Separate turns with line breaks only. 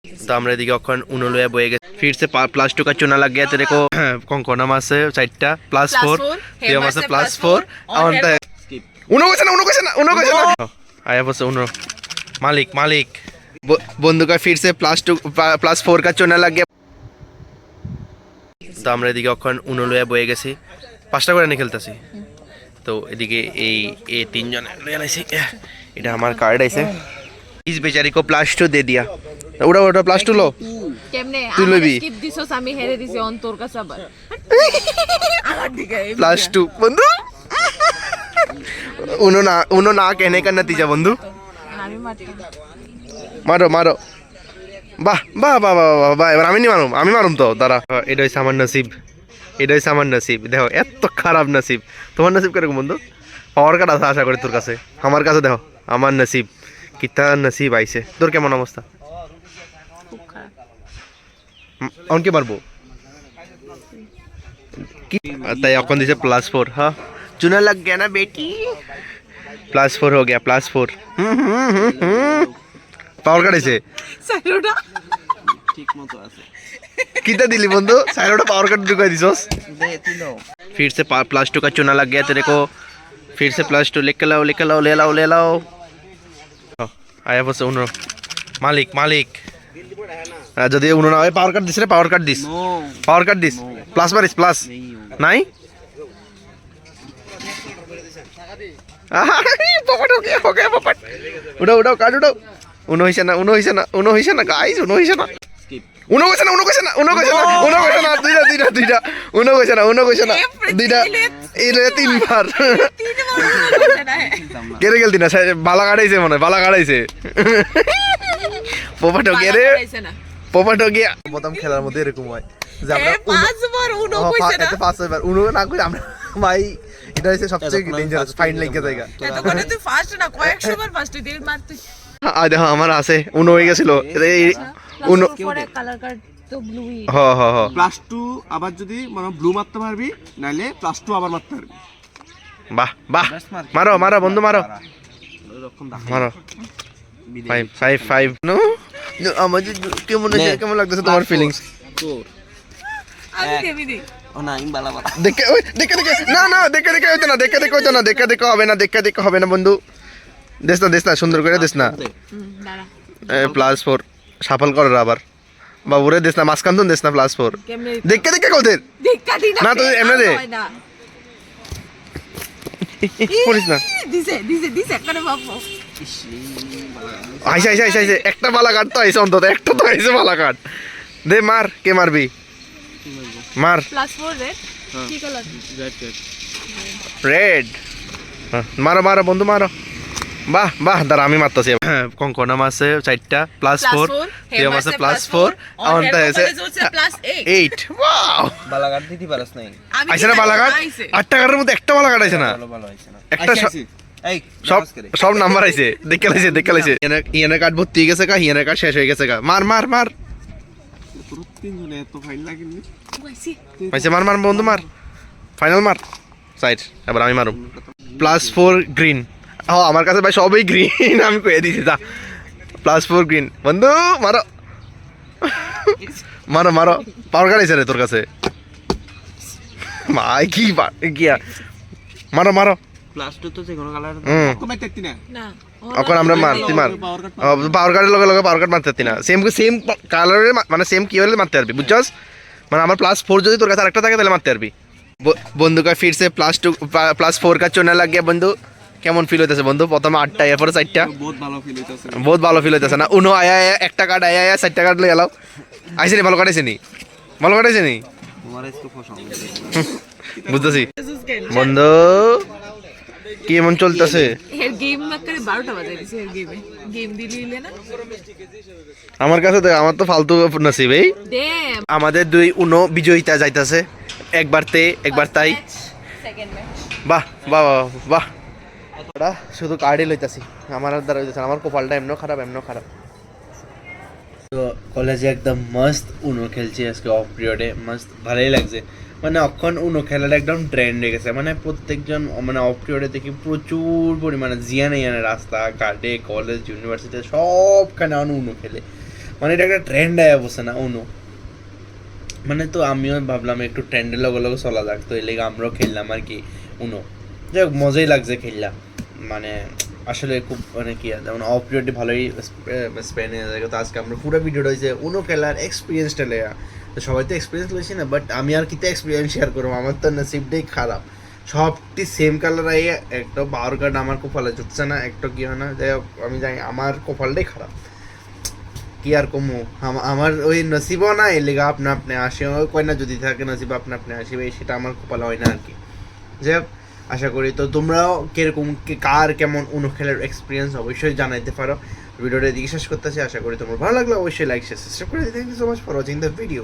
तो আমরা এদিকে এখন উনো লয়ে বয়ে গেছে फिर से प्लस 2 का चुना लग गया तेरे को कोंकोना मास से साइडटा +4 तेरा मास +4 और उनो कैसे ना आया बस उनो मालिक बंदू का फिर से +4 का चुना लग गया তো আমরা এদিকে এখন উনো লয়ে বয়ে গেছি 5টা করে নিয়ে খেলতেছি তো এদিকে এই তিনজন লয়ে আইছি এটা আমার কার্ড আইছে इस बेचारी को +2 दे दिया उड़ा +2 लो
কেমনে
তুই লইবি
স্কিপ দিছস আমি হেরে দিছি অন্তর কাছে আবার আমার দিকে
+2 বন্ধু उनो ना कहने का नतीजा बंधु
আমি মারতাম
मारो বাহ এবার আমি মারুম তো দাঁড়া এটা হইছে আমার নসিব দেখো এত খারাপ নসিব তোমার নসিব কিরকম বন্ধু পাওয়ার কার্ড আছে আশা করি তোর কাছে আমার কাছে দেখো আমার নসিব কিতা নসিব আইছে তোর কেমন অবস্থা
খুব খারাপ
অনকে মারবো তাই এখন দিছে +4 हाँ चुना लग गया ना बेटी +4 हो गया +4 পাওয়ার কাটাইছে
সাইরোটা
ঠিক মতো আছে
कितना दिली बंधु साइड पावर कट ढुका दिसोस
दे तीनो
फिर से +2 का चुना लग गया तेरे को फिर से +2 लेके लाओ ले लाओ आया बस उनो मालिक যদি উনো না হয় পাওয়ার কাট দিস রে পাওয়ার কাট দিস প্লাস মারিস প্লাস নাই পকেট ওকে পকেট উড়াও কাট উড়াও উনো হইছে না গাইস উনো হইছে না উনো কইছে না দুইটা উনো কইছে না দুইটা এই রে তিনবার কেরে গেল দিনা বালা কাটাইছে মনে বালা কাটাইছে পোপাটো গেরে পোপাটো গিয়া প্রথম খেলার মধ্যে এরকম হয় যে আমরা
পাঁচবার উনো কইছে না
পাঁচবার উনো না কই আমরা ভাই এটা হচ্ছে সবচেয়ে ডেঞ্জারাস ফাইন লাগে জায়গা
এতক্ষণ তুই ফার্স্ট না কয়েকশো বার ফার্স্ট দিন মারতে
দেখো আমার আছে উনো হয়ে গেছিল উনো
পরে কালার কার্ড তো ব্লুই
হ
+2 আবার যদি মানে ব্লু মারতে পারবি নাইলে +2 আবার মারতে পারবি
বাহ মারো বন্ধু মারো মারো 5 নো আমার কেমন লাগতেছে তোমার ফিলিংস
আমি দেবি দি
ও না ইম বালা বালা
দেখে না দেখে হইতো না দেখে হবে না বন্ধু দেশ না সুন্দর করে দেশ না
দাঁড়া
+4 সাফল করো আবার বাবুরে দেশ না মাসকান তো দেশ না +4
কেমনে
দেখে কোদের
দেখা দি
না তো এমনে দে পুলিশ না
দিছে করে বাবু
আইসা একটা বালা কাট তো আইসা অন্তত একটা তো আইসে বালা কাট দে মার কে মারবি মার
+4 রেড কি কালার
রেড মারো বন্ধু মারো বাহ দাঁড়া আমি মারতেছি কোঙ্কনা মাসে 4টা +4 তেরা মাসে +4 আর হচ্ছে +8 ওয়াও
বালাঘাট দিতে পারছ নাই
আইছে না বালাঘাট 8 টাকার মধ্যে একটা বালাঘাট আইছে না
ভালো আইছে না
একটা
এই
সব নাম্বার আইছে দেখে লাইছে হিয়ানা কার্ড ভর্তি হয়ে গেছে হিয়ানা কার্ড শেষ হয়ে গেছে মার
পুরো তিনজনে এত ফাইন লাগেনি
আইছে মার বন্ধু মার ফাইনাল মার সাইড এবার আমি মারুম +4 গ্রিন আমার কাছে ভাই সবই গ্রিন আমি কয়ে দিছি যা +4 গ্রিন বন্ধু মারো পাওয়ার কার্ড আছে রে তোর কাছে ভাই কি মারো
+2 তো যে কোনো কালার কমে তেতি না
না
এখন আমরা মারতে পাওয়ার কার্ডের লগে পাওয়ার কার্ড মারতে না সেম কালারের মানে সেম কি হলে মারতে পারবি বুঝছস মানে আমার +4 যদি তোর কাছে আরেকটা থাকে তাহলে মারতে পারবি বন্ধু কা ফির সে +4 का चुना लग गया बंधु কেমন ফিল হইতেছে বন্ধু প্রথমে 8টা এরপর 4টা বহুত ভালো ফিল হইতেছে না উনো আয়া একটা কার্ড আয়া 4টা কার্ড লই এলাও আইছে নি ভালো কাটাইছে নি
তোমার इसको ফসা
বুঝতেছি বন্ধু কি এমন চলতেছে
এর গেম করে 12টা বাজে দিছে এর গেম দিলিলে না
আমার কাছে তো আমার তো ফালতু নসিব এই
ড্যাম
আমাদের দুই উনো বিজয়িতা যাইতাছে একবার তাই
সেকেন্ড ম্যাচ
বাহ শুধু কার্ডই লইতাছি আমার দ্বারা হইতেছে আমার কপালটা এমন খারাপ তো কলেজে একদম মস্ত উনো খেলছি আজকে অফ পিরিয়ডে মস্ত ভালোই লাগছে মানে অক্ষণ উনো খেলার একদম ট্রেন্ড হয়ে গেছে মানে প্রত্যেকজন মানে অফ পিরিয়ডে দেখি প্রচুর পরিমাণে জিয়ানে রাস্তা ঘাটে কলেজ ইউনিভার্সিটি সবখানে উনো খেলে মানে এটা একটা ট্রেন্ড আয়া বসে না উনো, মানে তো আমিও ভাবলাম একটু ট্রেন্ডের লগে লগে চলা যাক, তো এই লেগে আমরাও খেললাম আর কি উনো। যাই হোক মজাই লাগছে খেললাম, মানে আসলে খুব মানে কি আর যেমন অপিরিয়ডটি ভালোই স্পেন্ড হয়ে যায়। তো আজকে আমরা পুরো ভিডিওটা হয়েছে উনো খেলার এক্সপিরিয়েন্সটা লেয়া। তো সবাই তো এক্সপিরিয়েন্স লইছি না, বাট আমি আর কিতে এক্সপিরিয়েন্স শেয়ার করবো, আমার তো নসিবটাই খারাপ। সবটি সেম কালার আইয়ে একটা পাওয়ার কার্ড আমার কপালে জুটছে না, একটা কি হয় না। যাই হোক আমি জানি আমার কপালটাই খারাপ, কি আর কমু, আমার ওই নসিবও না, এর লেগে আপনা আপনি আসে, ওই কয় না যদি থাকে নসিব আপনা আপনি আসবে, সেটা আমার কপালে হয় না আর কি। যাই হোক আশা করি তো তোমরাও কিরকম কার কেমন উনো খেলার এক্সপিরিয়েন্স অবশ্যই জানাইতে পারো। ভিডিওটা এদিকে শেষ করতেছি, আশা করি তোমার ভালো লাগলো, অবশ্যই লাইক শেয়ার সাবস্ক্রাইব করে দিতে। Thank you so much for watching the video.